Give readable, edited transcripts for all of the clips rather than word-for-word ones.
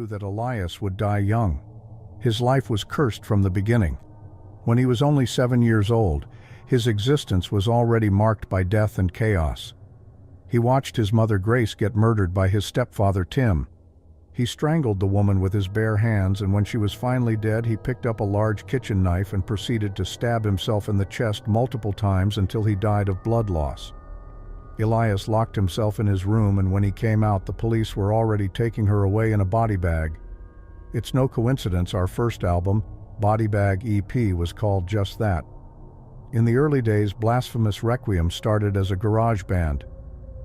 that Elias would die young. His life was cursed from the beginning. When he was only 7 years old, his existence was already marked by death and chaos. He watched his mother Grace get murdered by his stepfather Tim. He strangled the woman with his bare hands, and when she was finally dead, he picked up a large kitchen knife and proceeded to stab himself in the chest multiple times until he died of blood loss. Elias locked himself in his room, and when he came out, the police were already taking her away in a body bag. It's no coincidence our first album, Body Bag EP, was called just that. In the early days, Blasphemous Requiem started as a garage band.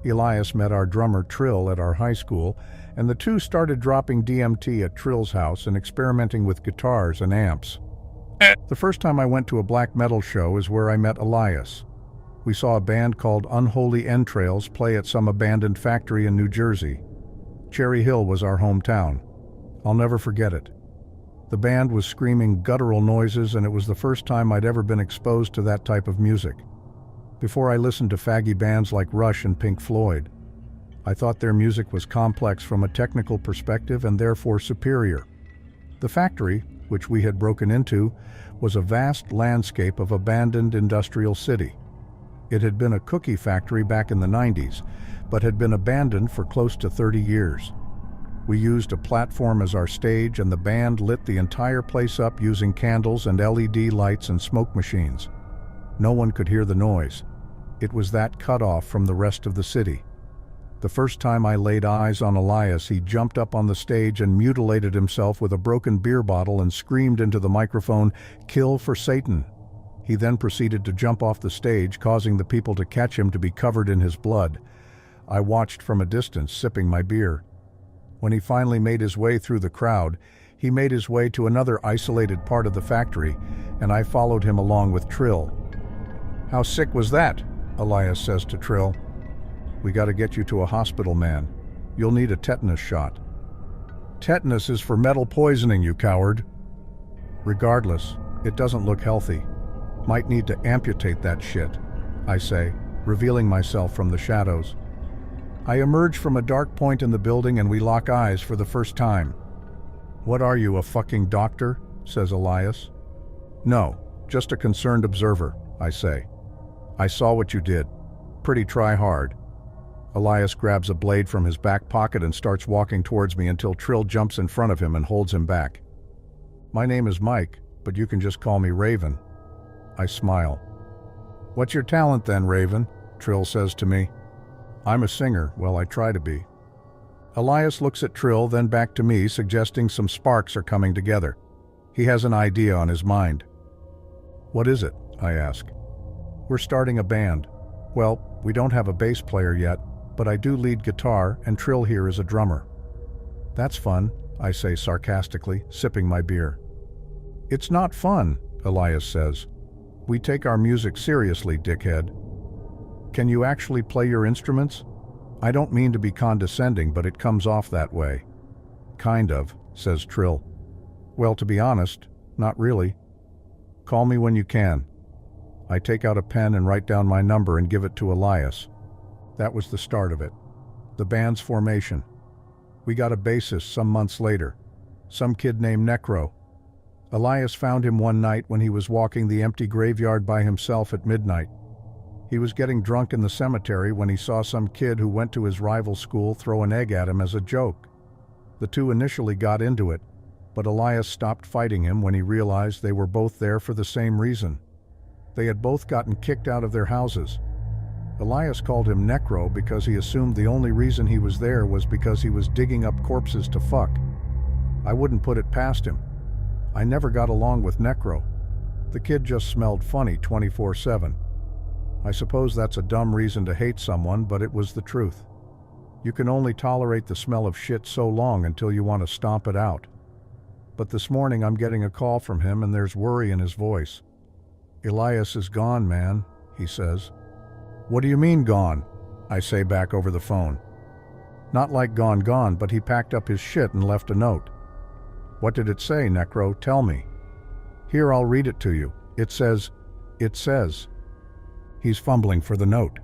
Elias met our drummer Trill at our high school, and the two started dropping DMT at Trill's house and experimenting with guitars and amps. The first time I went to a black metal show is where I met Elias. We saw a band called Unholy Entrails play at some abandoned factory in New Jersey. Cherry Hill was our hometown. I'll never forget it. The band was screaming guttural noises, and it was the first time I'd ever been exposed to that type of music. Before I listened to faggy bands like Rush and Pink Floyd, I thought their music was complex from a technical perspective and therefore superior. The factory, which we had broken into, was a vast landscape of abandoned industrial city. It had been a cookie factory back in the 90s, but had been abandoned for close to 30 years. We used a platform as our stage, and the band lit the entire place up using candles and LED lights and smoke machines. No one could hear the noise. It was that cut off from the rest of the city. The first time I laid eyes on Elias, he jumped up on the stage and mutilated himself with a broken beer bottle and screamed into the microphone, "Kill for Satan." He then proceeded to jump off the stage, causing the people to catch him to be covered in his blood. I watched from a distance, sipping my beer. When he finally made his way through the crowd, he made his way to another isolated part of the factory, and I followed him along with Trill. "How sick was that?" Elias says to Trill. "We gotta get you to a hospital, man. You'll need a tetanus shot." "Tetanus is for metal poisoning, you coward." "Regardless, it doesn't look healthy. Might need to amputate that shit," I say, revealing myself from the shadows. I emerge from a dark point in the building and we lock eyes for the first time. "What are you, a fucking doctor?" says Elias. "No, just a concerned observer," I say. "I saw what you did. Pretty try hard." Elias grabs a blade from his back pocket and starts walking towards me until Trill jumps in front of him and holds him back. "My name is Mike, but you can just call me Raven." I smile. "What's your talent then, Raven?" Trill says to me. "I'm a singer. Well, I try to be." Elias looks at Trill, then back to me, suggesting some sparks are coming together. He has an idea on his mind. "What is it?" I ask. "We're starting a band. Well, we don't have a bass player yet, but I do lead guitar, and Trill here is a drummer." "That's fun," I say sarcastically, sipping my beer. "It's not fun," Elias says. "We take our music seriously, dickhead." "Can you actually play your instruments?" I don't mean to be condescending, but it comes off that way. "Kind of," says Trill. "Well, to be honest, not really." "Call me when you can." I take out a pen and write down my number and give it to Elias. That was the start of it. The band's formation. We got a bassist some months later. Some kid named Necro. Elias found him one night when he was walking the empty graveyard by himself at midnight. He was getting drunk in the cemetery when he saw some kid who went to his rival school throw an egg at him as a joke. The two initially got into it, but Elias stopped fighting him when he realized they were both there for the same reason. They had both gotten kicked out of their houses. Elias called him Necro because he assumed the only reason he was there was because he was digging up corpses to fuck. I wouldn't put it past him. I never got along with Necro. The kid just smelled funny 24/7. I suppose that's a dumb reason to hate someone, but it was the truth. You can only tolerate the smell of shit so long until you want to stomp it out. But this morning I'm getting a call from him and there's worry in his voice. "Elias is gone, man," he says. "What do you mean gone?" I say back over the phone. "Not like gone, but he packed up his shit and left a note." "What did it say, Necro? Tell me." "Here, I'll read it to you. It says. He's fumbling for the note.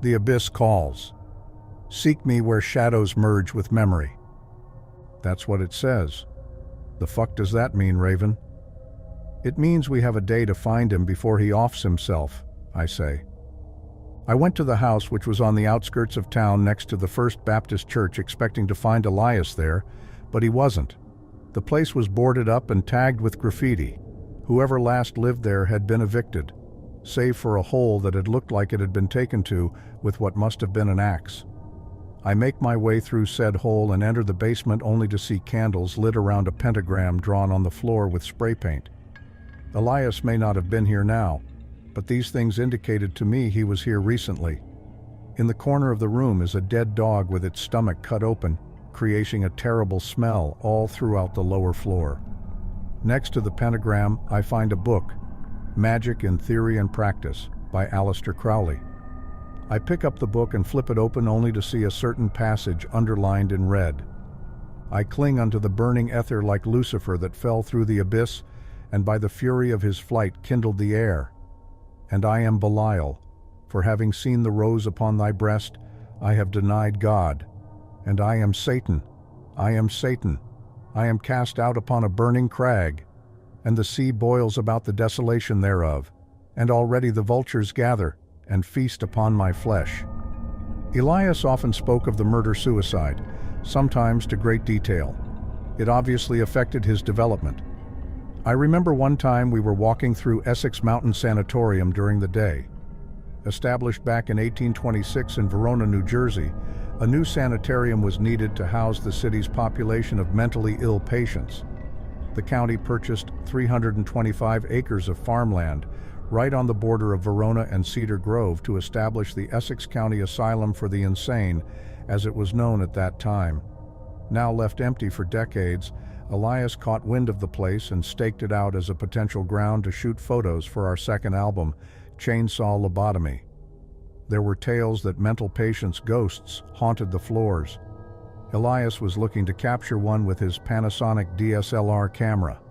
"The abyss calls. Seek me where shadows merge with memory. That's what it says. The fuck does that mean, Raven? It means we have a day to find him before he offs himself, I say. I went to the house, which was on the outskirts of town next to the First Baptist Church, expecting to find Elias there, but he wasn't. The place was boarded up and tagged with graffiti. Whoever last lived there had been evicted, save for a hole that had looked like it had been taken to with what must have been an axe. I make my way through said hole and enter the basement only to see candles lit around a pentagram drawn on the floor with spray paint. Elias may not have been here now, but these things indicated to me he was here recently. In the corner of the room is a dead dog with its stomach cut open, creating a terrible smell all throughout the lower floor. Next to the pentagram, I find a book, Magic in Theory and Practice, by Aleister Crowley. I pick up the book and flip it open only to see a certain passage underlined in red. I cling unto the burning ether like Lucifer that fell through the abyss, and by the fury of his flight kindled the air. And I am Belial, for having seen the rose upon thy breast, I have denied God. And I am Satan, I am Satan, I am cast out upon a burning crag, and the sea boils about the desolation thereof, and already the vultures gather and feast upon my flesh. Elias often spoke of the murder-suicide, sometimes to great detail. It obviously affected his development. I remember one time we were walking through Essex Mountain Sanatorium during the day. Established back in 1826 in Verona, New Jersey, a new sanitarium was needed to house the city's population of mentally ill patients. The county purchased 325 acres of farmland right on the border of Verona and Cedar Grove to establish the Essex County Asylum for the Insane, as it was known at that time. Now left empty for decades, Elias caught wind of the place and staked it out as a potential ground to shoot photos for our second album, Chainsaw Lobotomy. There were tales that mental patients' ghosts haunted the floors. Elias was looking to capture one with his Panasonic DSLR camera.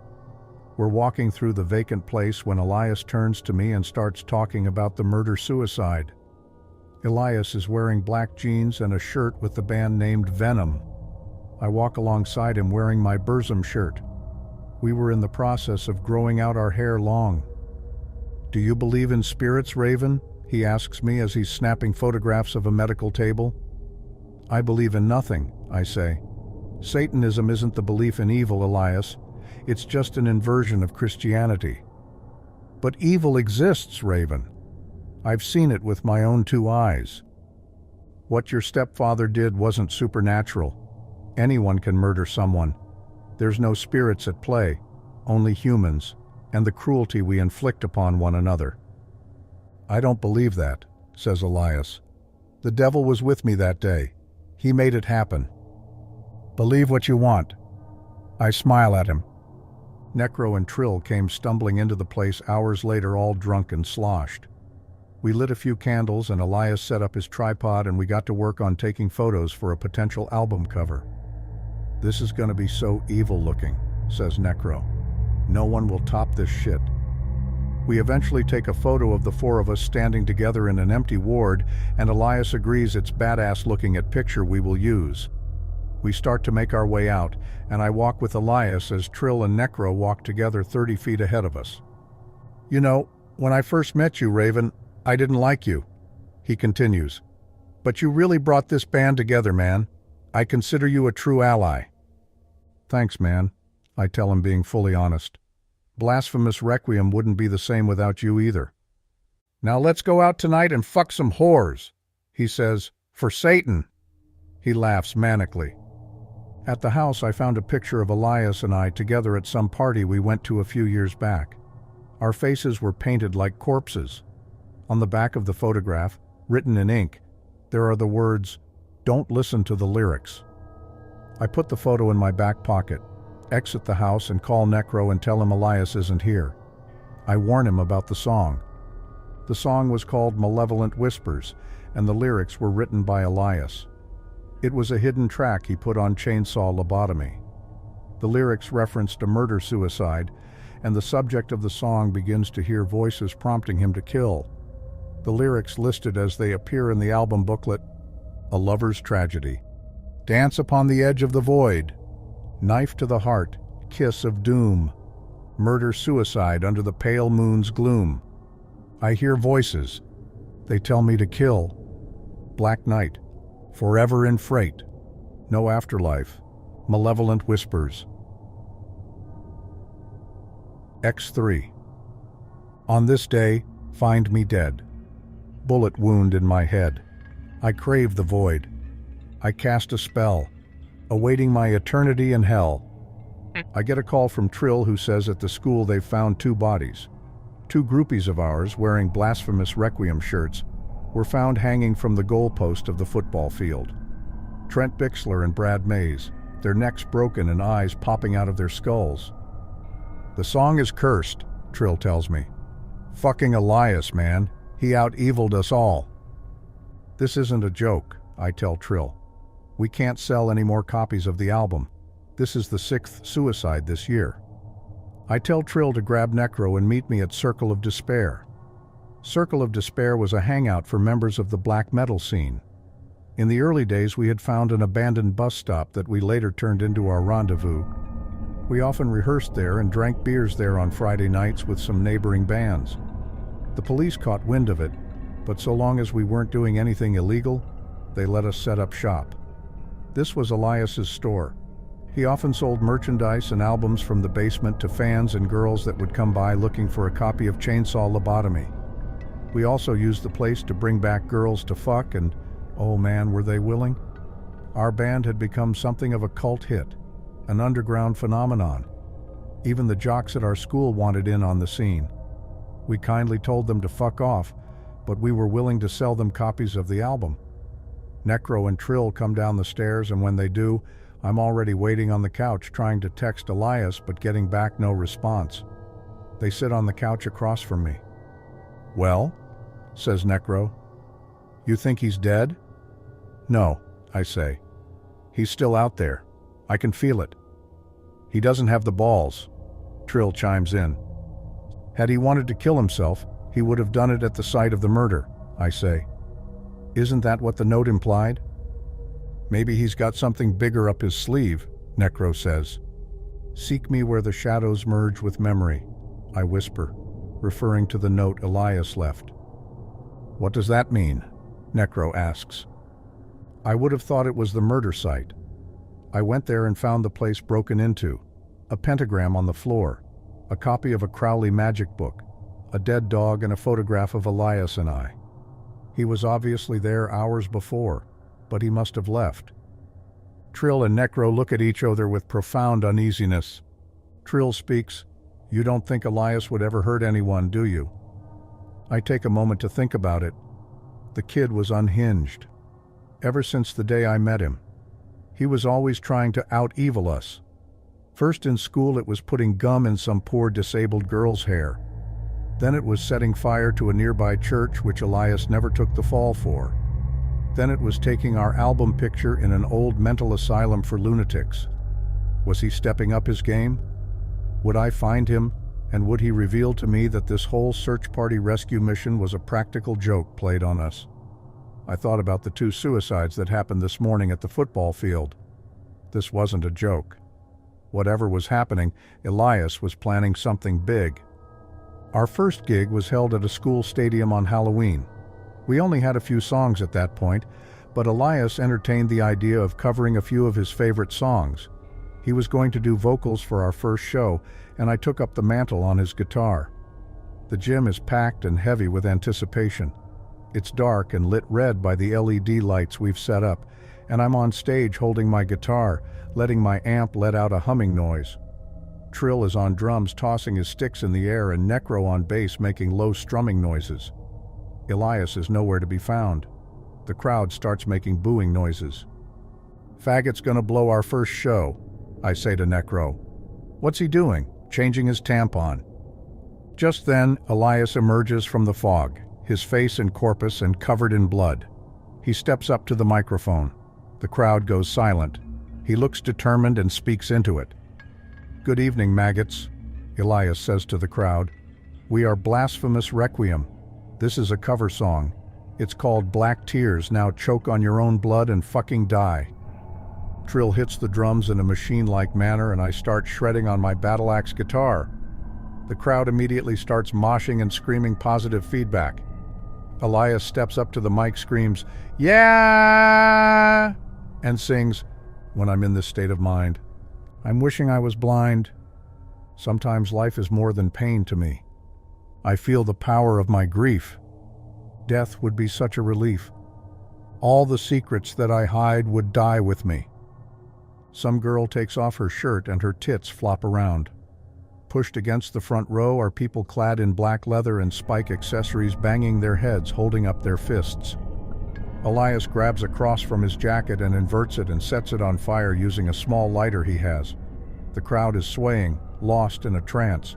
We're walking through the vacant place when Elias turns to me and starts talking about the murder-suicide. Elias is wearing black jeans and a shirt with the band named Venom. I walk alongside him wearing my Burzum shirt. We were in the process of growing out our hair long. "Do you believe in spirits, Raven?" he asks me as he's snapping photographs of a medical table. "I believe in nothing," I say. "Satanism isn't the belief in evil, Elias. It's just an inversion of Christianity." "But evil exists, Raven. I've seen it with my own two eyes. What your stepfather did wasn't supernatural. Anyone can murder someone. There's no spirits at play, only humans, and the cruelty we inflict upon one another." "I don't believe that," says Elias. "The devil was with me that day. He made it happen." "Believe what you want." I smile at him. Necro and Trill came stumbling into the place hours later, all drunk and sloshed. We lit a few candles and Elias set up his tripod and we got to work on taking photos for a potential album cover. "This is gonna be so evil looking," says Necro. "No one will top this shit." We eventually take a photo of the four of us standing together in an empty ward, and Elias agrees it's badass looking at picture we will use. We start to make our way out, and I walk with Elias as Trill and Necro walk together 30 feet ahead of us. "You know, when I first met you, Raven, I didn't like you," he continues. "But you really brought this band together, man. I consider you a true ally." "Thanks, man," I tell him, being fully honest. "Blasphemous Requiem wouldn't be the same without you either." "Now let's go out tonight and fuck some whores," he says, "for Satan." He laughs manically. At the house, I found a picture of Elias and I together at some party we went to a few years back. Our faces were painted like corpses. On the back of the photograph, written in ink, there are the words, "Don't listen to the lyrics." I put the photo in my back pocket, exit the house and call Necro and tell him Elias isn't here. I warn him about the song. The song was called Malevolent Whispers, and the lyrics were written by Elias. It was a hidden track he put on Chainsaw Lobotomy. The lyrics referenced a murder-suicide, and the subject of the song begins to hear voices prompting him to kill. The lyrics listed as they appear in the album booklet: "A lover's tragedy. Dance upon the edge of the void. Knife to the heart, kiss of doom. Murder-suicide under the pale moon's gloom. I hear voices. They tell me to kill. Black night. Forever in freight. No afterlife. Malevolent whispers. X3. On this day, find me dead. Bullet wound in my head. I crave the void. I cast a spell, awaiting my eternity in hell. I get a call from Trill who says at the school they've found 2 bodies. 2 groupies of ours wearing blasphemous Requiem shirts were found hanging from the goalpost of the football field. Trent Bixler and Brad Mays, their necks broken and eyes popping out of their skulls. The song is cursed, Trill tells me. Fucking Elias, man. He out-eviled us all. This isn't a joke, I tell Trill. We can't sell any more copies of the album. This is the 6th suicide this year. I tell Trill to grab Necro and meet me at Circle of Despair. Circle of Despair was a hangout for members of the black metal scene. In the early days, we had found an abandoned bus stop that we later turned into our rendezvous. We often rehearsed there and drank beers there on Friday nights with some neighboring bands. The police caught wind of it, but so long as we weren't doing anything illegal, they let us set up shop. This was Elias's store. He often sold merchandise and albums from the basement to fans and girls that would come by looking for a copy of Chainsaw Lobotomy. We also used the place to bring back girls to fuck, and oh man, were they willing? Our band had become something of a cult hit, an underground phenomenon. Even the jocks at our school wanted in on the scene. We kindly told them to fuck off, but we were willing to sell them copies of the album. Necro and Trill come down the stairs, and when they do, I'm already waiting on the couch trying to text Elias but getting back no response. They sit on the couch across from me. Well, says Necro. You think he's dead? No, I say. He's still out there. I can feel it. He doesn't have the balls. Trill chimes in. Had he wanted to kill himself, he would have done it at the site of the murder, I say. Isn't that what the note implied? Maybe he's got something bigger up his sleeve, Necro says. Seek me where the shadows merge with memory, I whisper, referring to the note Elias left. What does that mean? Necro asks. I would have thought it was the murder site. I went there and found the place broken into, a pentagram on the floor, a copy of a Crowley magic book, a dead dog, and a photograph of Elias and I. He was obviously there hours before, but he must have left. Trill and Necro look at each other with profound uneasiness. Trill speaks, You don't think Elias would ever hurt anyone, do you? I take a moment to think about it. The kid was unhinged. Ever since the day I met him. He was always trying to out-evil us. First in school it was putting gum in some poor disabled girl's hair. Then it was setting fire to a nearby church which Elias never took the fall for. Then it was taking our album picture in an old mental asylum for lunatics. Was he stepping up his game? Would I find him, and would he reveal to me that this whole search party rescue mission was a practical joke played on us? I thought about the 2 suicides that happened this morning at the football field. This wasn't a joke. Whatever was happening, Elias was planning something big. Our first gig was held at a school stadium on Halloween. We only had a few songs at that point, but Elias entertained the idea of covering a few of his favorite songs. He was going to do vocals for our first show, and I took up the mantle on his guitar. The gym is packed and heavy with anticipation. It's dark and lit red by the LED lights we've set up, and I'm on stage holding my guitar, letting my amp let out a humming noise. Trill is on drums tossing his sticks in the air, and Necro on bass making low strumming noises. Elias is nowhere to be found. The crowd starts making booing noises. Faggot's gonna blow our first show, I say to Necro. What's he doing? Changing his tampon. Just then, Elias emerges from the fog, his face in corpus and covered in blood. He steps up to the microphone. The crowd goes silent. He looks determined and speaks into it. Good evening, maggots, Elias says to the crowd. We are Blasphemous Requiem. This is a cover song. It's called Black Tears. Now choke on your own blood and fucking die. Trill hits the drums in a machine-like manner and I start shredding on my battle axe guitar. The crowd immediately starts moshing and screaming positive feedback. Elias steps up to the mic, screams, "Yeah!" and sings, when I'm in this state of mind, "I'm wishing I was blind." Sometimes life is more than pain to me. I feel the power of my grief. Death would be such a relief. All the secrets that I hide would die with me. Some girl takes off her shirt and her tits flop around. Pushed against the front row are people clad in black leather and spike accessories, banging their heads, holding up their fists. Elias grabs a cross from his jacket and inverts it and sets it on fire using a small lighter he has. The crowd is swaying, lost in a trance.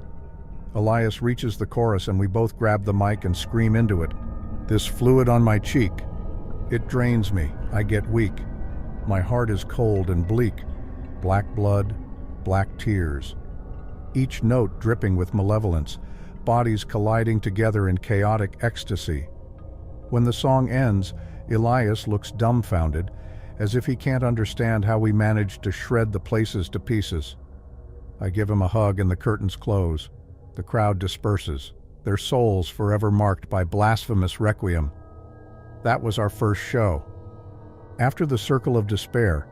Elias reaches the chorus and we both grab the mic and scream into it. This fluid on my cheek, it drains me. I get weak. My heart is cold and bleak. Black blood, black tears. Each note dripping with malevolence, bodies colliding together in chaotic ecstasy. When the song ends, Elias looks dumbfounded, as if he can't understand how we managed to shred the places to pieces. I give him a hug and the curtains close. The crowd disperses, their souls forever marked by blasphemous requiem. That was our first show. After the Circle of Despair,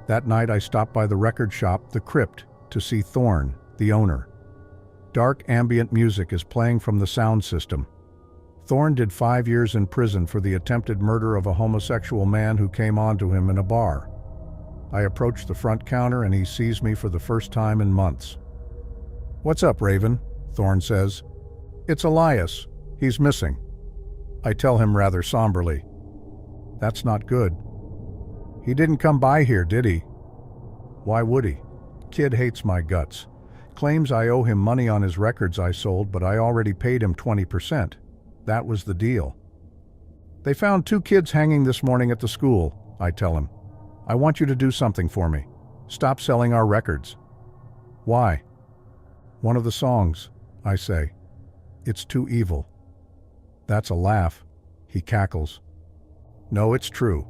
that night I stopped by the record shop, The Crypt, to see Thorn, the owner. Dark ambient music is playing from the sound system. Thorn did 5 years in prison for the attempted murder of a homosexual man who came onto him in a bar. I approach the front counter and he sees me for the first time in months. "What's up, Raven?" Thorn says. "It's Elias. He's missing." I tell him rather somberly. "That's not good. He didn't come by here, did he?" "Why would he? Kid hates my guts. Claims I owe him money on his records I sold, but I already paid him 20%. That was the deal." "They found 2 kids hanging this morning at the school," I tell him. "I want you to do something for me. Stop selling our records." "Why?" "One of the songs," I say. "It's too evil." That's a laugh. He cackles. "No, it's true.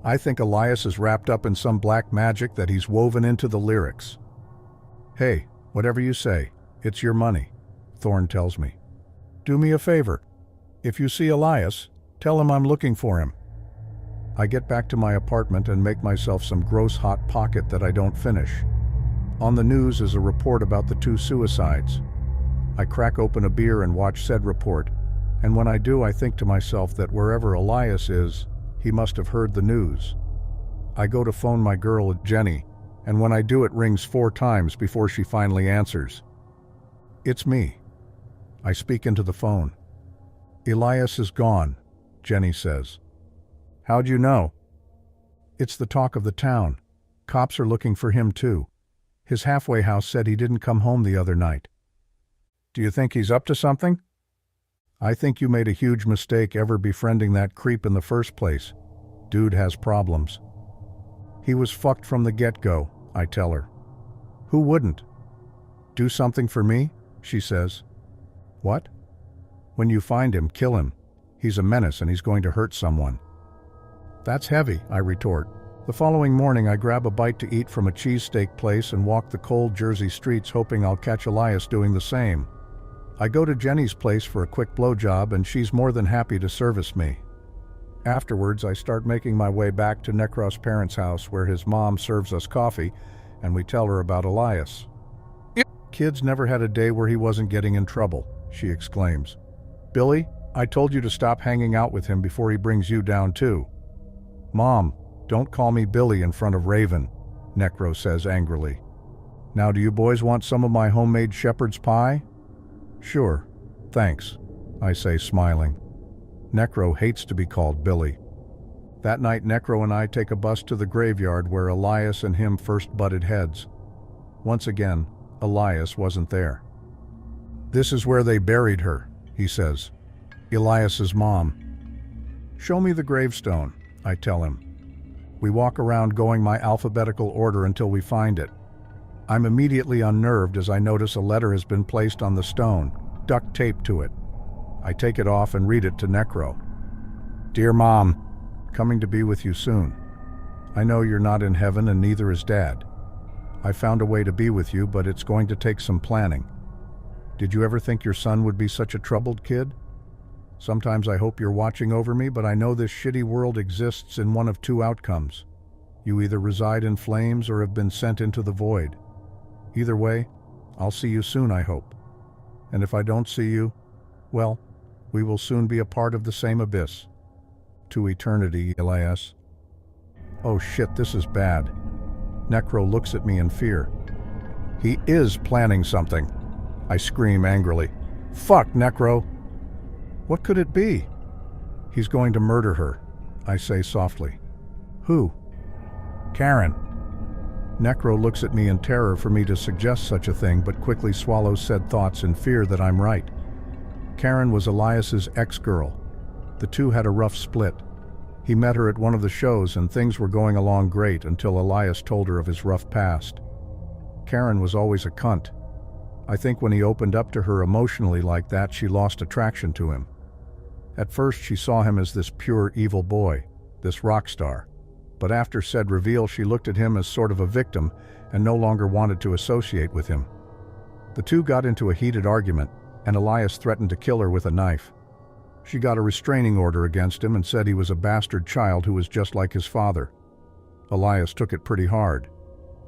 I think Elias is wrapped up in some black magic that he's woven into the lyrics." "Hey, whatever you say, it's your money," Thorn tells me. "Do me a favor. If you see Elias, tell him I'm looking for him." I get back to my apartment and make myself some gross hot pocket that I don't finish. On the news is a report about the 2 suicides. I crack open a beer and watch said report, and when I do, I think to myself that wherever Elias is, he must have heard the news. I go to phone my girl, Jenny, and when I do, it rings 4 times before she finally answers. "It's me." I speak into the phone. "Elias is gone," Jenny says. "How'd you know?" "It's the talk of the town. Cops are looking for him too. His halfway house said he didn't come home the other night." "Do you think he's up to something?" "I think you made a huge mistake ever befriending that creep in the first place. Dude has problems." "He was fucked from the get-go," I tell her. "Who wouldn't?" "Do something for me?" she says. "What?" "When you find him, kill him. He's a menace and he's going to hurt someone." "That's heavy," I retort. The following morning I grab a bite to eat from a cheesesteak place and walk the cold Jersey streets hoping I'll catch Elias doing the same. I go to Jenny's place for a quick blowjob and she's more than happy to service me. Afterwards, I start making my way back to Necros' parents' house where his mom serves us coffee and we tell her about Elias. "Kid's never had a day where he wasn't getting in trouble," she exclaims. "Billy, I told you to stop hanging out with him before he brings you down too." "Mom, don't call me Billy in front of Raven," Necro says angrily. "Now do you boys want some of my homemade shepherd's pie?" "Sure, thanks," I say smiling. Necro hates to be called Billy. That night Necro and I take a bus to the graveyard where Elias and him first butted heads. Once again, Elias wasn't there. "This is where they buried her," he says. "Elias's mom." "Show me the gravestone," I tell him. We walk around going my alphabetical order until we find it. I'm immediately unnerved as I notice a letter has been placed on the stone, duct taped to it. I take it off and read it to Necro. "Dear Mom, coming to be with you soon." I know you're not in heaven and neither is Dad. I found a way to be with you, but it's going to take some planning. Did you ever think your son would be such a troubled kid? Sometimes I hope you're watching over me, but I know this shitty world exists in one of two outcomes. You either reside in flames or have been sent into the void. Either way, I'll see you soon, I hope. And if I don't see you, well, we will soon be a part of the same abyss. To eternity, Elias. Oh shit, this is bad. Necro looks at me in fear. He is planning something. I scream angrily. Fuck, Necro! What could it be? He's going to murder her, I say softly. Who? Karen. Necro looks at me in terror for me to suggest such a thing, but quickly swallows said thoughts in fear that I'm right. Karen was Elias's ex-girl. The two had a rough split. He met her at one of the shows and things were going along great until Elias told her of his rough past. Karen was always a cunt. I think when he opened up to her emotionally like that, she lost attraction to him. At first she saw him as this pure evil boy, this rock star. But after said reveal, she looked at him as sort of a victim and no longer wanted to associate with him. The two got into a heated argument, and Elias threatened to kill her with a knife. She got a restraining order against him and said he was a bastard child who was just like his father. Elias took it pretty hard.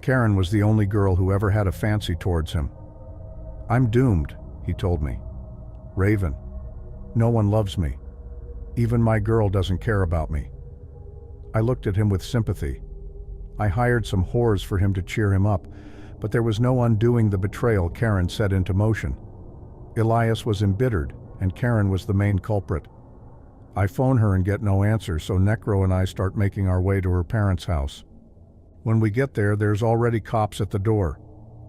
Karen was the only girl who ever had a fancy towards him. I'm doomed, he told me. Raven. No one loves me. Even my girl doesn't care about me. I looked at him with sympathy. I hired some whores for him to cheer him up, but there was no undoing the betrayal Karen set into motion. Elias was embittered, and Karen was the main culprit. I phone her and get no answer, so Necro and I start making our way to her parents' house. When we get there, there's already cops at the door.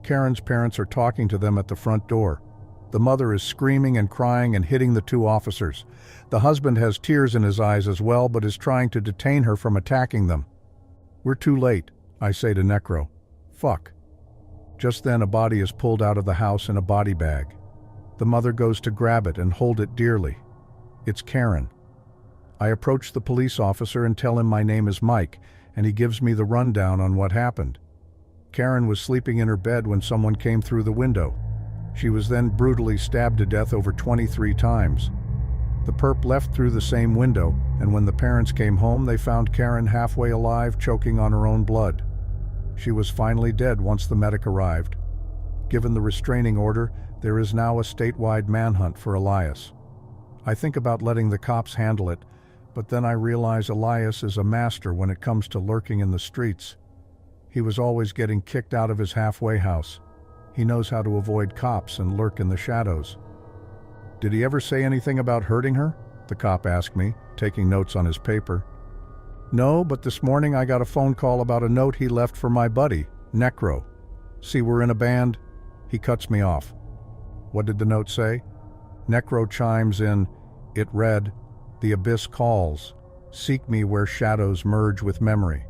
Karen's parents are talking to them at the front door. The mother is screaming and crying and hitting the two officers. The husband has tears in his eyes as well, but is trying to detain her from attacking them. We're too late, I say to Necro. Fuck. Just then a body is pulled out of the house in a body bag. The mother goes to grab it and hold it dearly. It's Karen. I approach the police officer and tell him my name is Mike, and he gives me the rundown on what happened. Karen was sleeping in her bed when someone came through the window. She was then brutally stabbed to death over 23 times. The perp left through the same window, and when the parents came home, they found Karen halfway alive, choking on her own blood. She was finally dead once the medic arrived. Given the restraining order, there is now a statewide manhunt for Elias. I think about letting the cops handle it, but then I realize Elias is a master when it comes to lurking in the streets. He was always getting kicked out of his halfway house. He knows how to avoid cops and lurk in the shadows. Did he ever say anything about hurting her? The cop asked me, taking notes on his paper. No, but this morning I got a phone call about a note he left for my buddy, Necro. See, we're in a band. He cuts me off. What did the note say? Necro chimes in. It read, "The abyss calls. Seek me where shadows merge with memory."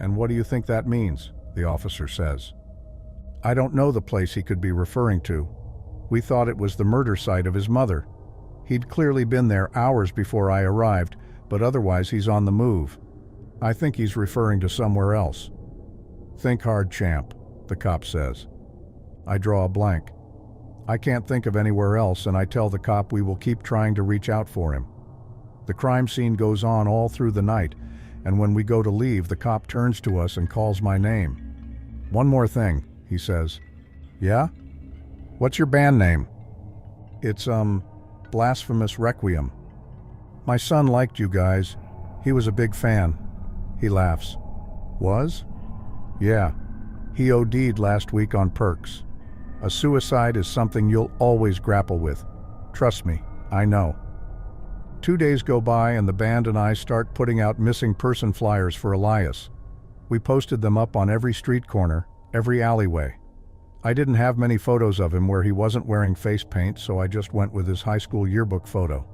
And what do you think that means? The officer says. I don't know the place he could be referring to. We thought it was the murder site of his mother. He'd clearly been there hours before I arrived, but otherwise he's on the move. I think he's referring to somewhere else. Think hard, champ, the cop says. I draw a blank. I can't think of anywhere else, and I tell the cop we will keep trying to reach out for him. The crime scene goes on all through the night, and when we go to leave, the cop turns to us and calls my name. One more thing, he says. Yeah? What's your band name? It's, Blasphemous Requiem. My son liked you guys. He was a big fan. He laughs. Was? Yeah. He OD'd last week on perks. A suicide is something you'll always grapple with. Trust me, I know. 2 days go by and the band and I start putting out missing person flyers for Elias. We posted them up on every street corner, every alleyway. I didn't have many photos of him where he wasn't wearing face paint, so I just went with his high school yearbook photo.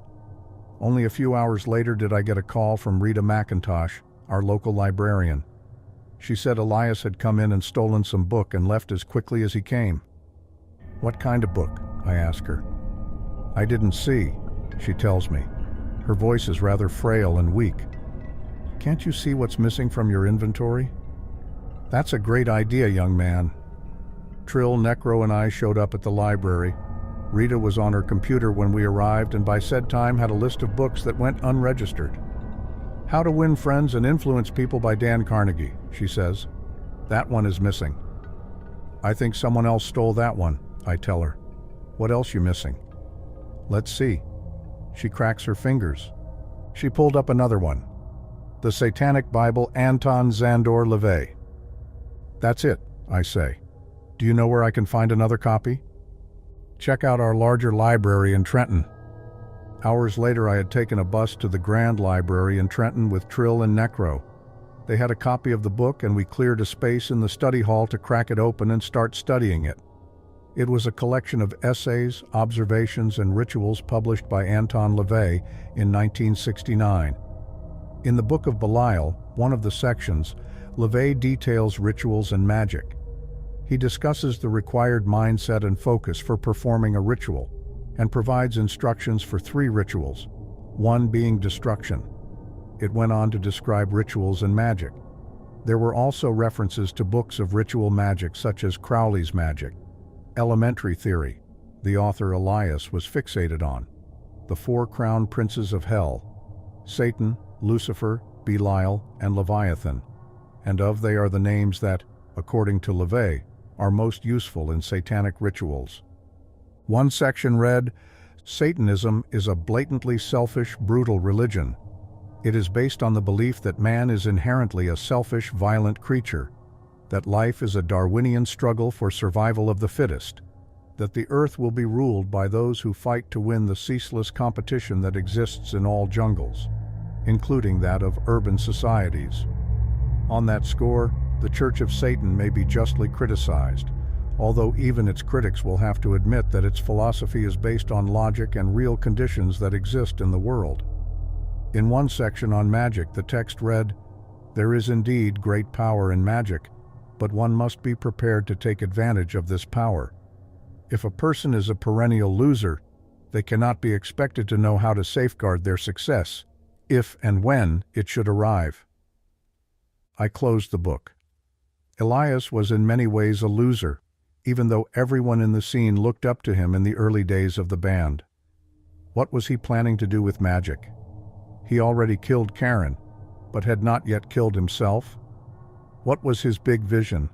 Only a few hours later did I get a call from Rita McIntosh, our local librarian. She said Elias had come in and stolen some book and left as quickly as he came. What kind of book? I ask her. I didn't see, she tells me. Her voice is rather frail and weak. Can't you see what's missing from your inventory? That's a great idea, young man. Trill, Necro, and I showed up at the library. Rita was on her computer when we arrived and by said time had a list of books that went unregistered. How to Win Friends and Influence People by Dan Carnegie, she says. That one is missing. I think someone else stole that one, I tell her. What else you missing? Let's see. She cracks her fingers. She pulled up another one. The Satanic Bible, Anton Szandor LaVey. That's it, I say. Do you know where I can find another copy? Check out our larger library in Trenton. Hours later, I had taken a bus to the Grand Library in Trenton with Trill and Necro. They had a copy of the book and we cleared a space in the study hall to crack it open and start studying it. It was a collection of essays, observations, and rituals published by Anton LaVey in 1969. In the Book of Belial, one of the sections, LaVey details rituals and magic. He discusses the required mindset and focus for performing a ritual, and provides instructions for 3 rituals, one being destruction. It went on to describe rituals and magic. There were also references to books of ritual magic such as Crowley's Magic, Elementary Theory, the author Elias was fixated on, the 4 crown princes of hell, Satan, Lucifer, Belial, and Leviathan, and they are the names that, according to LaVey, are most useful in satanic rituals. One section read, Satanism is a blatantly selfish, brutal religion. It is based on the belief that man is inherently a selfish, violent creature, that life is a Darwinian struggle for survival of the fittest, that the earth will be ruled by those who fight to win the ceaseless competition that exists in all jungles, including that of urban societies. On that score, the Church of Satan may be justly criticized, although even its critics will have to admit that its philosophy is based on logic and real conditions that exist in the world. In one section on magic, the text read, There is indeed great power in magic, but one must be prepared to take advantage of this power. If a person is a perennial loser, they cannot be expected to know how to safeguard their success, if and when it should arrive. I closed the book. Elias was in many ways a loser, even though everyone in the scene looked up to him in the early days of the band. What was he planning to do with magic? He already killed Karen, but had not yet killed himself. What was his big vision?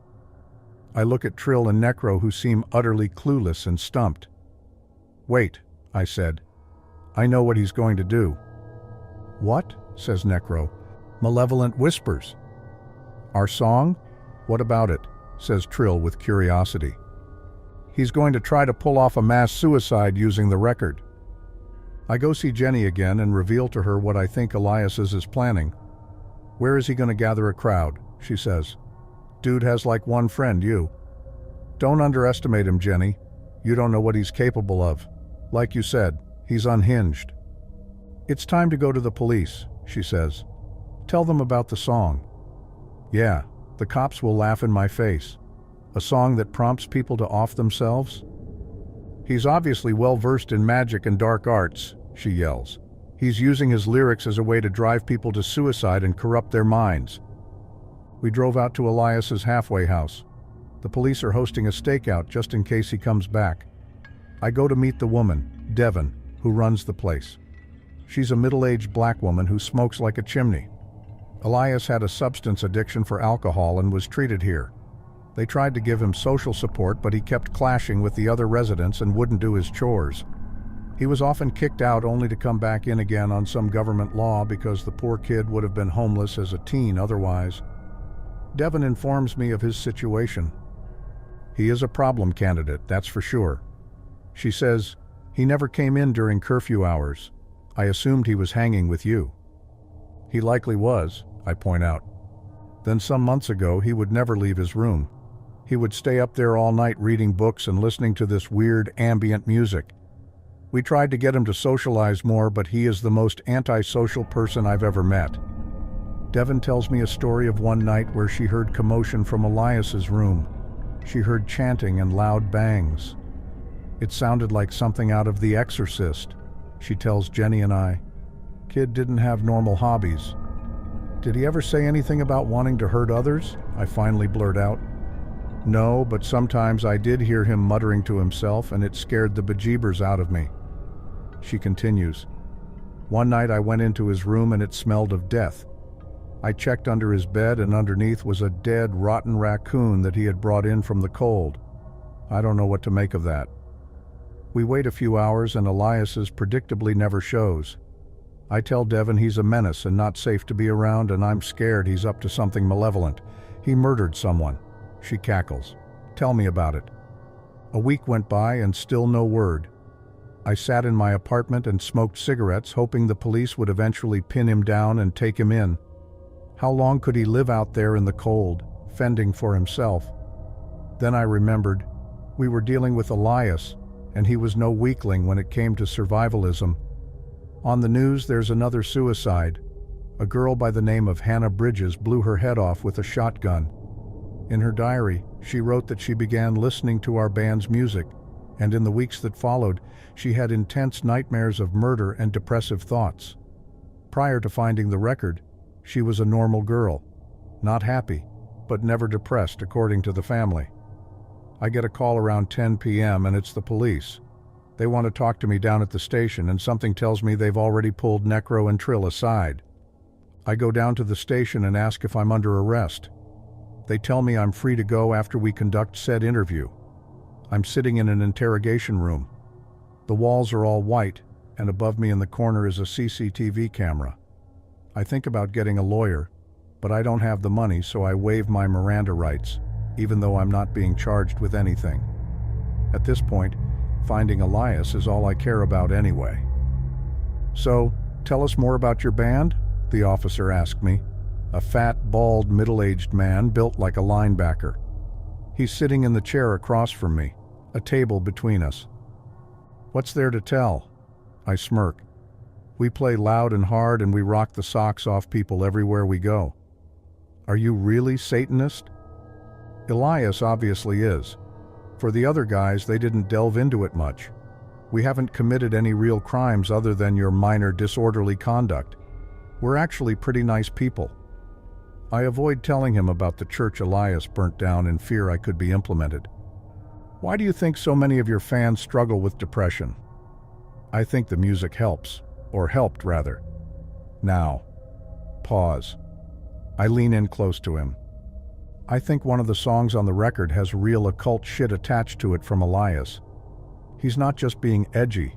I look at Trill and Necro, who seem utterly clueless and stumped. Wait, I said. I know what he's going to do. What? Says Necro. Malevolent whispers. Our song? What about it? Says Trill with curiosity. He's going to try to pull off a mass suicide using the record. I go see Jenny again and reveal to her what I think Elias is planning. Where is he going to gather a crowd? She says. Dude has like one friend, you. Don't underestimate him, Jenny. You don't know what he's capable of. Like you said, he's unhinged. It's time to go to the police, she says. Tell them about the song. Yeah, the cops will laugh in my face. A song that prompts people to off themselves? He's obviously well-versed in magic and dark arts, she yells. He's using his lyrics as a way to drive people to suicide and corrupt their minds. We drove out to Elias's halfway house. The police are hosting a stakeout just in case he comes back. I go to meet the woman, Devon, who runs the place. She's a middle-aged black woman who smokes like a chimney. Elias had a substance addiction for alcohol and was treated here. They tried to give him social support, but he kept clashing with the other residents and wouldn't do his chores. He was often kicked out only to come back in again on some government law because the poor kid would have been homeless as a teen otherwise. Devon informs me of his situation. He is a problem candidate, that's for sure. She says, he never came in during curfew hours. I assumed he was hanging with you. He likely was, I point out. Then some months ago, he would never leave his room. He would stay up there all night reading books and listening to this weird ambient music. We tried to get him to socialize more, but he is the most antisocial person I've ever met. Devon tells me a story of one night where she heard commotion from Elias's room. She heard chanting and loud bangs. It sounded like something out of The Exorcist, she tells Jenny and I. Kid didn't have normal hobbies. Did he ever say anything about wanting to hurt others? I finally blurt out. No, but sometimes I did hear him muttering to himself, and it scared the bejeebers out of me. She continues. One night I went into his room and it smelled of death. I checked under his bed and underneath was a dead, rotten raccoon that he had brought in from the cold. I don't know what to make of that. We wait a few hours and Elias's predictably never shows. I tell Devin he's a menace and not safe to be around, and I'm scared he's up to something malevolent. He murdered someone. She cackles. Tell me about it. A week went by and still no word. I sat in my apartment and smoked cigarettes, hoping the police would eventually pin him down and take him in. How long could he live out there in the cold, fending for himself? Then I remembered we were dealing with Elias, and he was no weakling when it came to survivalism. On the news, there's another suicide. A girl by the name of Hannah Bridges blew her head off with a shotgun. In her diary, she wrote that she began listening to our band's music, and in the weeks that followed, she had intense nightmares of murder and depressive thoughts. Prior to finding the record, she was a normal girl, not happy, but never depressed according to the family. I get a call around 10 p.m. and it's the police. They want to talk to me down at the station, and something tells me they've already pulled Necro and Trill aside. I go down to the station and ask if I'm under arrest. They tell me I'm free to go after we conduct said interview. I'm sitting in an interrogation room. The walls are all white, and above me in the corner is a CCTV camera. I think about getting a lawyer, but I don't have the money, so I waive my Miranda rights, even though I'm not being charged with anything. At this point, finding Elias is all I care about anyway. So, tell us more about your band? The officer asked me. A fat, bald, middle-aged man built like a linebacker. He's sitting in the chair across from me, a table between us. What's there to tell? I smirk. We play loud and hard and we rock the socks off people everywhere we go. Are you really Satanist? Elias obviously is. For the other guys, they didn't delve into it much. We haven't committed any real crimes other than your minor disorderly conduct. We're actually pretty nice people. I avoid telling him about the church Elias burnt down in fear I could be implemented. Why do you think so many of your fans struggle with depression? I think the music helps, or helped rather. Now, pause. I lean in close to him. I think one of the songs on the record has real occult shit attached to it from Elias. He's not just being edgy,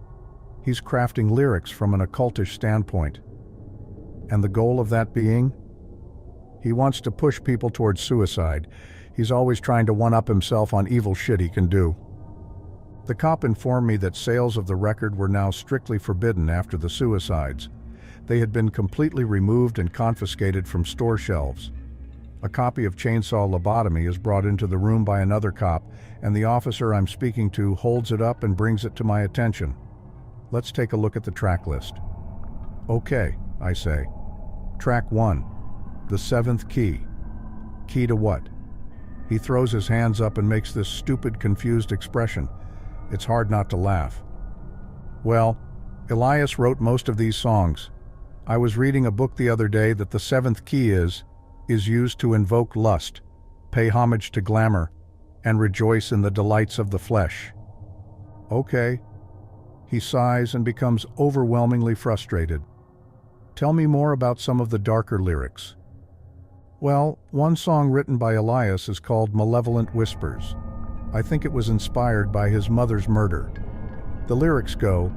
he's crafting lyrics from an occultish standpoint. And the goal of that being? He wants to push people towards suicide. He's always trying to one-up himself on evil shit he can do. The cop informed me that sales of the record were now strictly forbidden after the suicides. They had been completely removed and confiscated from store shelves. A copy of Chainsaw Lobotomy is brought into the room by another cop, and the officer I'm speaking to holds it up and brings it to my attention. Let's take a look at the track list. Okay, I say. Track 1. The 7th key. Key to what? He throws his hands up and makes this stupid, confused expression. It's hard not to laugh. Well, Elias wrote most of these songs. I was reading a book the other day that the 7th key is used to invoke lust, pay homage to glamour, and rejoice in the delights of the flesh. Okay. He sighs and becomes overwhelmingly frustrated. Tell me more about some of the darker lyrics. Well, one song written by Elias is called Malevolent Whispers. I think it was inspired by his mother's murder. The lyrics go,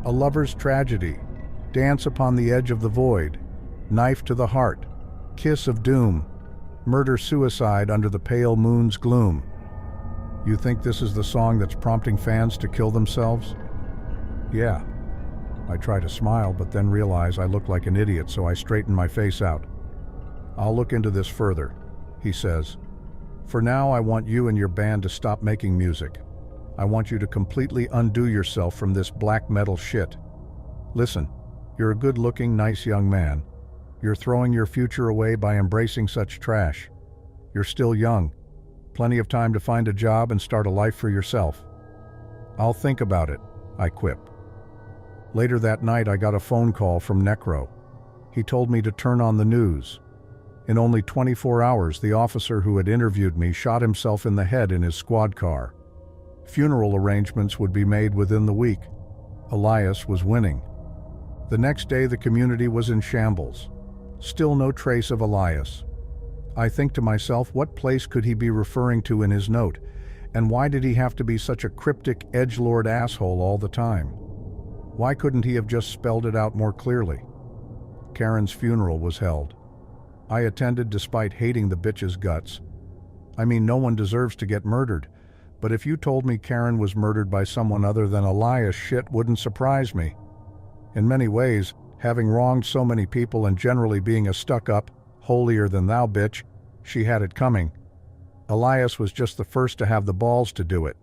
a lover's tragedy, dance upon the edge of the void, knife to the heart, kiss of doom, murder-suicide under the pale moon's gloom. You think this is the song that's prompting fans to kill themselves? Yeah. I try to smile, but then realize I look like an idiot, so I straighten my face out. I'll look into this further, he says. For now, I want you and your band to stop making music. I want you to completely undo yourself from this black metal shit. Listen, you're a good-looking, nice young man. You're throwing your future away by embracing such trash. You're still young. Plenty of time to find a job and start a life for yourself. I'll think about it, I quip. Later that night, I got a phone call from Necro. He told me to turn on the news. In only 24 hours, the officer who had interviewed me shot himself in the head in his squad car. Funeral arrangements would be made within the week. Elias was winning. The next day, the community was in shambles. Still no trace of Elias. I think to myself, what place could he be referring to in his note? And why did he have to be such a cryptic edgelord asshole all the time? Why couldn't he have just spelled it out more clearly? Karen's funeral was held. I attended despite hating the bitch's guts. I mean, no one deserves to get murdered, but if you told me Karen was murdered by someone other than Elias, shit wouldn't surprise me. In many ways, having wronged so many people and generally being a stuck-up, holier-than-thou bitch, she had it coming. Elias was just the first to have the balls to do it.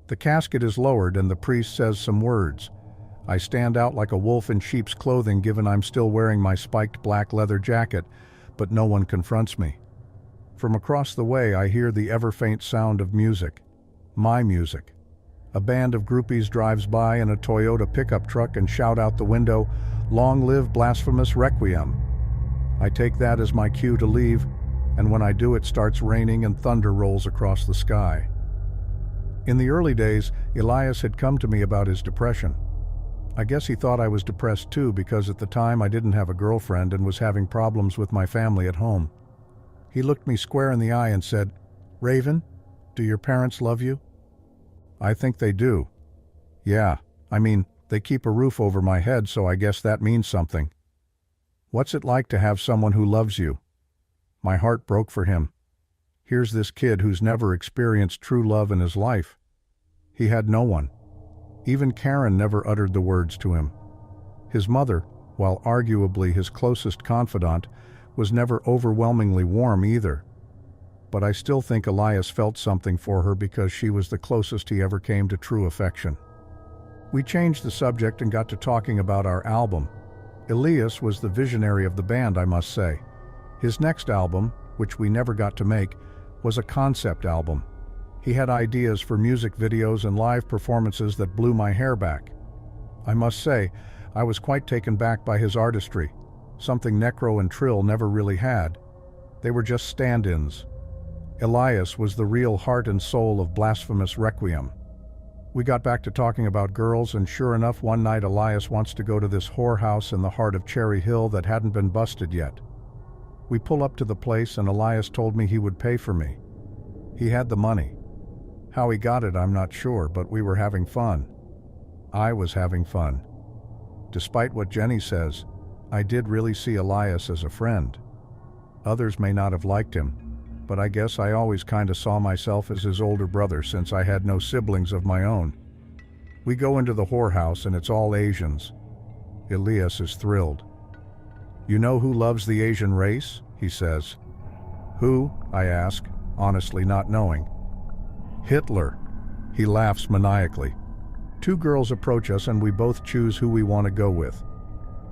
The casket is lowered and the priest says some words. I stand out like a wolf in sheep's clothing given I'm still wearing my spiked black leather jacket, but no one confronts me. From across the way I hear the ever-faint sound of music. My music. A band of groupies drives by in a Toyota pickup truck and shout out the window, "Long live blasphemous requiem." I take that as my cue to leave, and when I do it starts raining and thunder rolls across the sky. In the early days, Elias had come to me about his depression. I guess he thought I was depressed too because at the time I didn't have a girlfriend and was having problems with my family at home. He looked me square in the eye and said, "Raven, do your parents love you?" "I think they do." "Yeah, I mean, they keep a roof over my head, so I guess that means something." "What's it like to have someone who loves you?" My heart broke for him. Here's this kid who's never experienced true love in his life. He had no one. Even Karen never uttered the words to him. His mother, while arguably his closest confidant, was never overwhelmingly warm either. But I still think Elias felt something for her because she was the closest he ever came to true affection. We changed the subject and got to talking about our album. Elias was the visionary of the band, I must say. His next album, which we never got to make, was a concept album. He had ideas for music videos and live performances that blew my hair back. I must say, I was quite taken back by his artistry, something Necro and Trill never really had. They were just stand-ins. Elias was the real heart and soul of Blasphemous Requiem. We got back to talking about girls, and sure enough, one night Elias wants to go to this whorehouse in the heart of Cherry Hill that hadn't been busted yet. We pull up to the place and Elias told me he would pay for me. He had the money. How he got it, I'm not sure, but we were having fun. I was having fun. Despite what Jenny says, I did really see Elias as a friend. Others may not have liked him, but I guess I always kinda saw myself as his older brother since I had no siblings of my own. We go into the whorehouse and it's all Asians. Elias is thrilled. "You know who loves the Asian race?" he says. "Who?" I ask, honestly not knowing. "Hitler." He laughs maniacally. Two girls approach us and we both choose who we want to go with.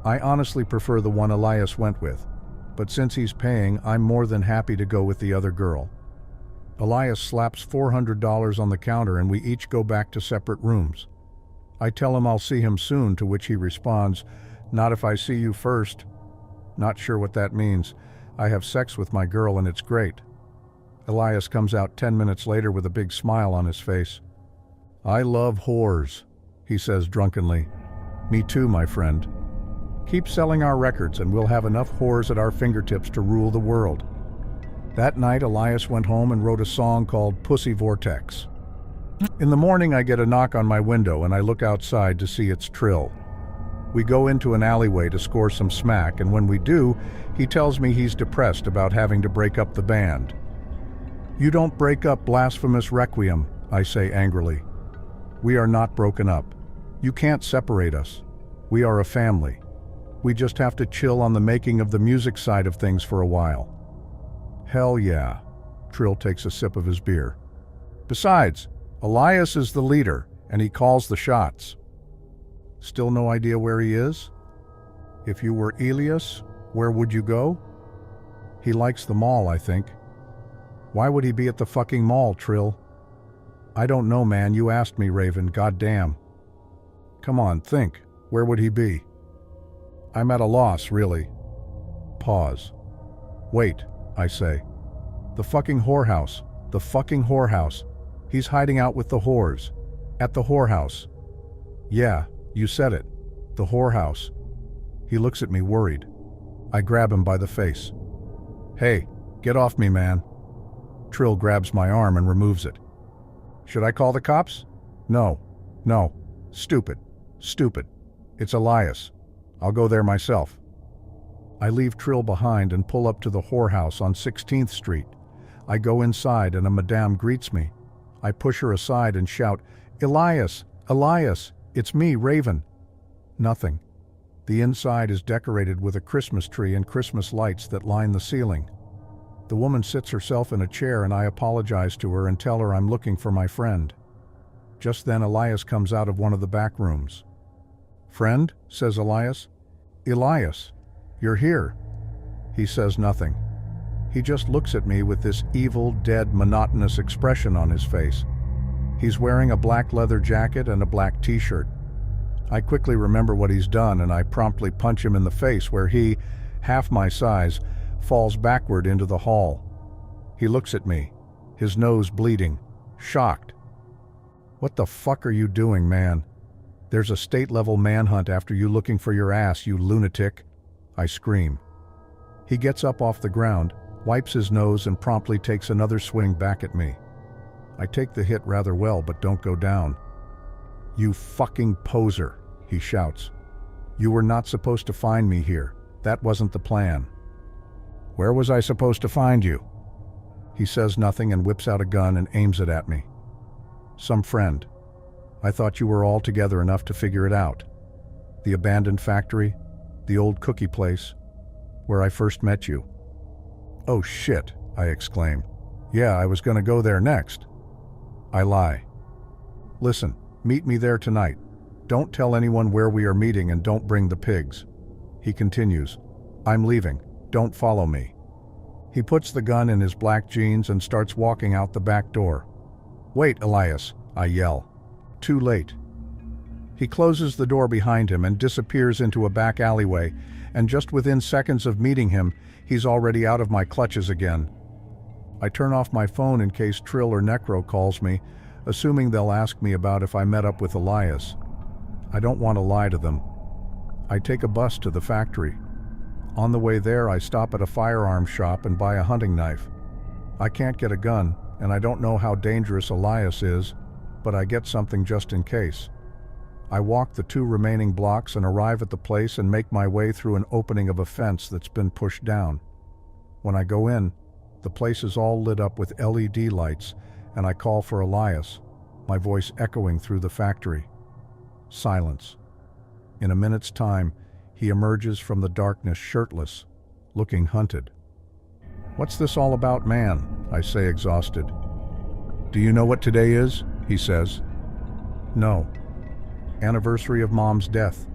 I honestly prefer the one Elias went with, but since he's paying, I'm more than happy to go with the other girl. Elias slaps $400 on the counter and we each go back to separate rooms. I tell him I'll see him soon, to which he responds, "Not if I see you first." Not sure what that means. I have sex with my girl and it's great. Elias comes out 10 minutes later with a big smile on his face. "I love whores," he says drunkenly. "Me too, my friend. Keep selling our records and we'll have enough whores at our fingertips to rule the world." That night, Elias went home and wrote a song called Pussy Vortex. In the morning, I get a knock on my window and I look outside to see it's Trill. We go into an alleyway to score some smack, and when we do, he tells me he's depressed about having to break up the band. "You don't break up Blasphemous Requiem," I say angrily. "We are not broken up. You can't separate us. We are a family. We just have to chill on the making of the music side of things for a while." "Hell yeah." Trill takes a sip of his beer. "Besides, Elias is the leader, and he calls the shots." "Still no idea where he is?" "If you were Elias, where would you go?" "He likes the mall, I think." "Why would he be at the fucking mall, Trill?" "I don't know, man. You asked me, Raven. Goddamn." "Come on, think. Where would he be?" "I'm at a loss, really." Pause. Wait, I say. The fucking whorehouse. The fucking whorehouse. He's hiding out with the whores. At the whorehouse. Yeah, you said it. The whorehouse. He looks at me worried. I grab him by the face. Hey, get off me, man. Trill grabs my arm and removes it. Should I call the cops? No. Stupid. It's Elias. I'll go there myself. I leave Trill behind and pull up to the whorehouse on 16th Street. I go inside and a madame greets me. I push her aside and shout, Elias! It's me, Raven. Nothing. The inside is decorated with a Christmas tree and Christmas lights that line the ceiling. The woman sits herself in a chair and I apologize to her and tell her I'm looking for my friend. Just then Elias comes out of one of the back rooms. Friend, says Elias. Elias, you're here. He says nothing. He just looks at me with this evil, dead, monotonous expression on his face. He's wearing a black leather jacket and a black t-shirt. I quickly remember what he's done and I promptly punch him in the face where he, half my size, falls backward into the hall. He looks at me, his nose bleeding, shocked. What the fuck are you doing, man? There's a state-level manhunt after you looking for your ass, you lunatic. I scream. He gets up off the ground, wipes his nose and promptly takes another swing back at me. I take the hit rather well but don't go down. You fucking poser, he shouts. You were not supposed to find me here. That wasn't the plan. Where was I supposed to find you? He says nothing and whips out a gun and aims it at me. Some friend. I thought you were all together enough to figure it out. The abandoned factory, the old cookie place, where I first met you. Oh shit, I exclaim. Yeah, I was gonna go there next. I lie. Listen, meet me there tonight. Don't tell anyone where we are meeting and don't bring the pigs. He continues. I'm leaving. Don't follow me. He puts the gun in his black jeans and starts walking out the back door. Wait, Elias, I yell. Too late. He closes the door behind him and disappears into a back alleyway, and just within seconds of meeting him, he's already out of my clutches again. I turn off my phone in case Trill or Necro calls me, assuming they'll ask me about if I met up with Elias. I don't want to lie to them. I take a bus to the factory. On the way there, I stop at a firearms shop and buy a hunting knife. I can't get a gun, and I don't know how dangerous Elias is, but I get something just in case. I walk the 2 remaining blocks and arrive at the place and make my way through an opening of a fence that's been pushed down. When I go in, the place is all lit up with LED lights, and I call for Elias, my voice echoing through the factory. Silence. In a minute's time, he emerges from the darkness shirtless, looking hunted. What's this all about, man? I say, exhausted. Do you know what today is? He says. No. Anniversary of Mom's death.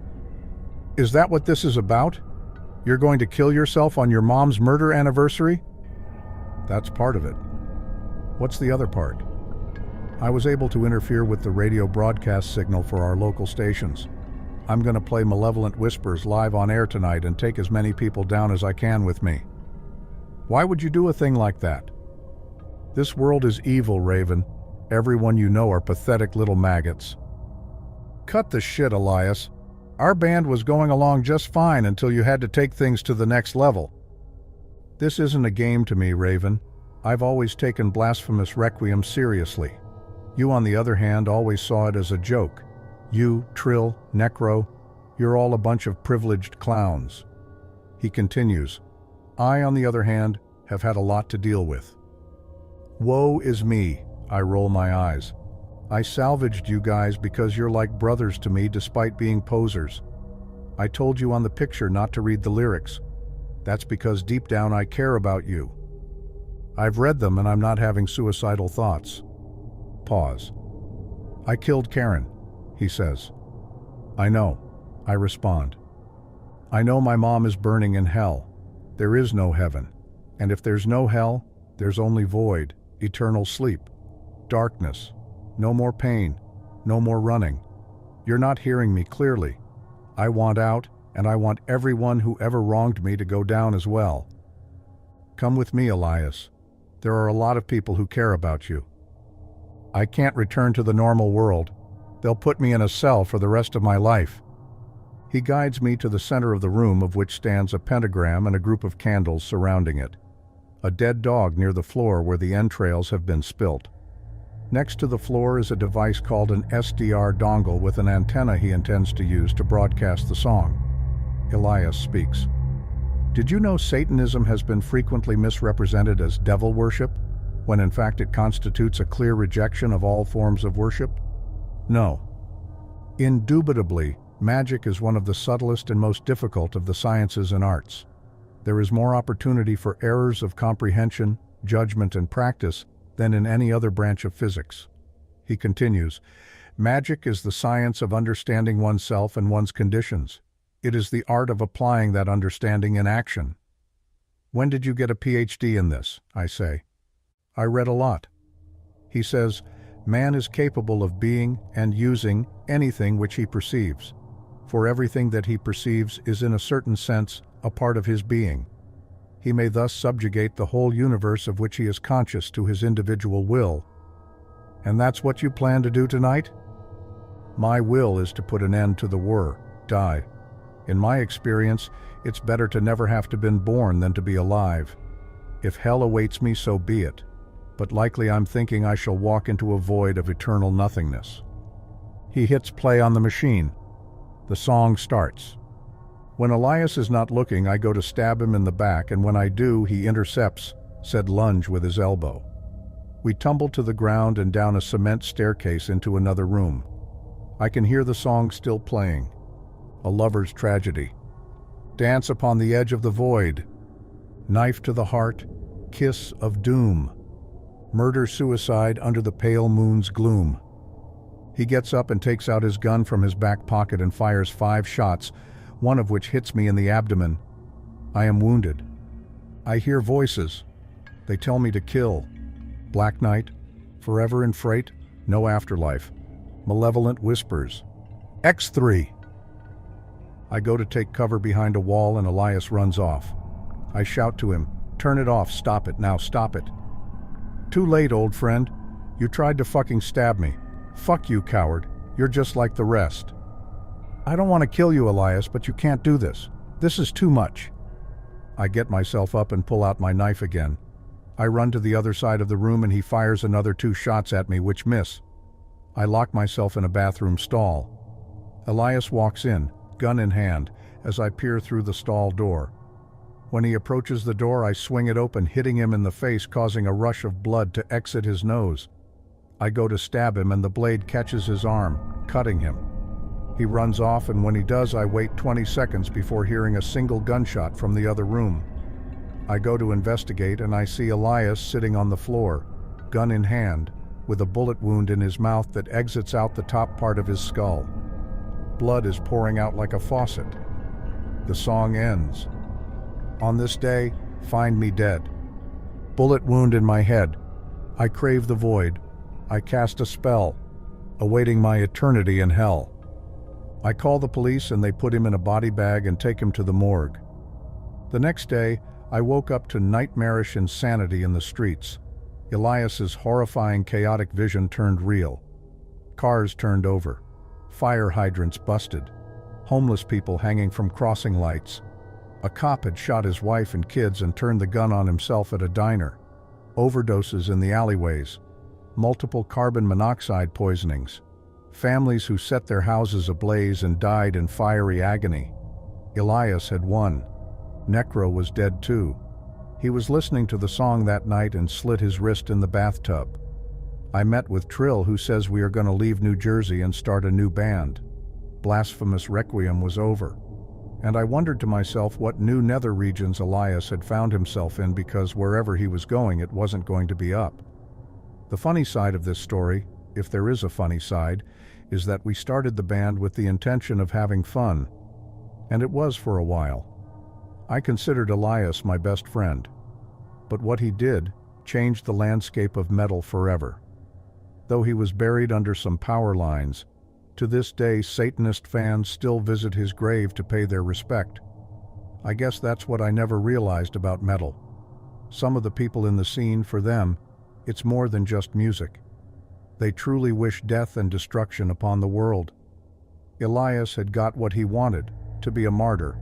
Is that what this is about? You're going to kill yourself on your mom's murder anniversary? That's part of it. What's the other part? I was able to interfere with the radio broadcast signal for our local stations. I'm going to play Malevolent Whispers live on air tonight and take as many people down as I can with me. Why would you do a thing like that? This world is evil, Raven. Everyone you know are pathetic little maggots. Cut the shit, Elias. Our band was going along just fine until you had to take things to the next level. This isn't a game to me, Raven. I've always taken Blasphemous Requiem seriously. You, on the other hand, always saw it as a joke. You, Trill, Necro, you're all a bunch of privileged clowns. He continues. I, on the other hand, have had a lot to deal with. Woe is me, I roll my eyes. I salvaged you guys because you're like brothers to me despite being posers. I told you on the picture not to read the lyrics. That's because deep down I care about you. I've read them and I'm not having suicidal thoughts. Pause. I killed Karen, he says. I know, I respond. I know my mom is burning in hell. There is no heaven. And if there's no hell, there's only void, eternal sleep, darkness, no more pain, no more running. You're not hearing me clearly. I want out, and I want everyone who ever wronged me to go down as well. Come with me, Elias. There are a lot of people who care about you. I can't return to the normal world. They'll put me in a cell for the rest of my life. He guides me to the center of the room, of which stands a pentagram and a group of candles surrounding it. A dead dog near the floor where the entrails have been spilt. Next to the floor is a device called an SDR dongle with an antenna he intends to use to broadcast the song. Elias speaks. Did you know Satanism has been frequently misrepresented as devil worship, when in fact it constitutes a clear rejection of all forms of worship? No. Indubitably, magic is one of the subtlest and most difficult of the sciences and arts. There is more opportunity for errors of comprehension, judgment, and practice than in any other branch of physics. He continues, magic is the science of understanding oneself and one's conditions. It is the art of applying that understanding in action. When did you get a PhD in this? I say. I read a lot. He says, man is capable of being and using anything which he perceives, for everything that he perceives is in a certain sense a part of his being. He may thus subjugate the whole universe of which he is conscious to his individual will. And that's what you plan to do tonight? My will is to put an end to the war, die. In my experience, it's better to never have to been born than to be alive. If hell awaits me, so be it. But likely I'm thinking I shall walk into a void of eternal nothingness. He hits play on the machine. The song starts. When Elias is not looking, I go to stab him in the back, and when I do, he intercepts, said lunge with his elbow. We tumble to the ground and down a cement staircase into another room. I can hear the song still playing. A lover's tragedy. Dance upon the edge of the void. Knife to the heart. Kiss of doom. Murder-suicide under the pale moon's gloom. He gets up and takes out his gun from his back pocket and fires 5 shots, one of which hits me in the abdomen. I am wounded. I hear voices. They tell me to kill. Black night, forever in freight, no afterlife. Malevolent whispers. X3. I go to take cover behind a wall and Elias runs off. I shout to him, turn it off, stop it, now stop it. Too late, old friend. You tried to fucking stab me. Fuck you, coward. You're just like the rest. I don't want to kill you, Elias, but you can't do this. This is too much. I get myself up and pull out my knife again. I run to the other side of the room and he fires another 2 shots at me, which miss. I lock myself in a bathroom stall. Elias walks in, gun in hand, as I peer through the stall door. When he approaches the door, I swing it open, hitting him in the face, causing a rush of blood to exit his nose. I go to stab him and the blade catches his arm, cutting him. He runs off, and when he does, I wait 20 seconds before hearing a single gunshot from the other room. I go to investigate and I see Elias sitting on the floor, gun in hand, with a bullet wound in his mouth that exits out the top part of his skull. Blood is pouring out like a faucet. The song ends. On this day, find me dead. Bullet wound in my head. I crave the void. I cast a spell, awaiting my eternity in hell. I call the police and they put him in a body bag and take him to the morgue. The next day, I woke up to nightmarish insanity in the streets. Elias's horrifying chaotic vision turned real. Cars turned over. Fire hydrants busted. Homeless people hanging from crossing lights. A cop had shot his wife and kids and turned the gun on himself at a diner. Overdoses in the alleyways. Multiple carbon monoxide poisonings. Families who set their houses ablaze and died in fiery agony. Elias had won. Necro was dead too. He was listening to the song that night and slit his wrist in the bathtub. I met with Trill, who says we are going to leave New Jersey and start a new band. Blasphemous Requiem was over. And I wondered to myself what new nether regions Elias had found himself in, because wherever he was going, it wasn't going to be up. The funny side of this story, if there is a funny side, is that we started the band with the intention of having fun. And it was for a while. I considered Elias my best friend. But what he did changed the landscape of metal forever. Though he was buried under some power lines, to this day Satanist fans still visit his grave to pay their respect. I guess that's what I never realized about metal. Some of the people in the scene, for them, it's more than just music. They truly wish death and destruction upon the world. Elias had got what he wanted, to be a martyr,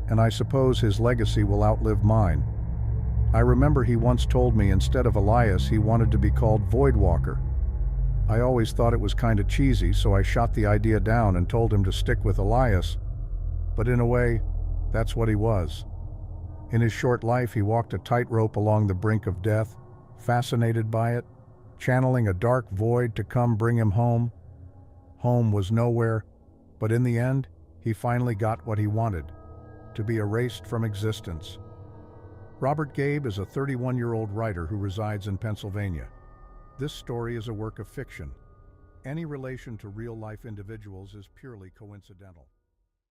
and I suppose his legacy will outlive mine. I remember he once told me instead of Elias he wanted to be called Voidwalker. I always thought it was kinda cheesy, so I shot the idea down and told him to stick with Elias. But in a way, that's what he was. In his short life he walked a tightrope along the brink of death, fascinated by it, channeling a dark void to come bring him home. Home was nowhere, but in the end, he finally got what he wanted, to be erased from existence. Robert Gabe is a 31-year-old writer who resides in Pennsylvania. This story is a work of fiction. Any relation to real-life individuals is purely coincidental.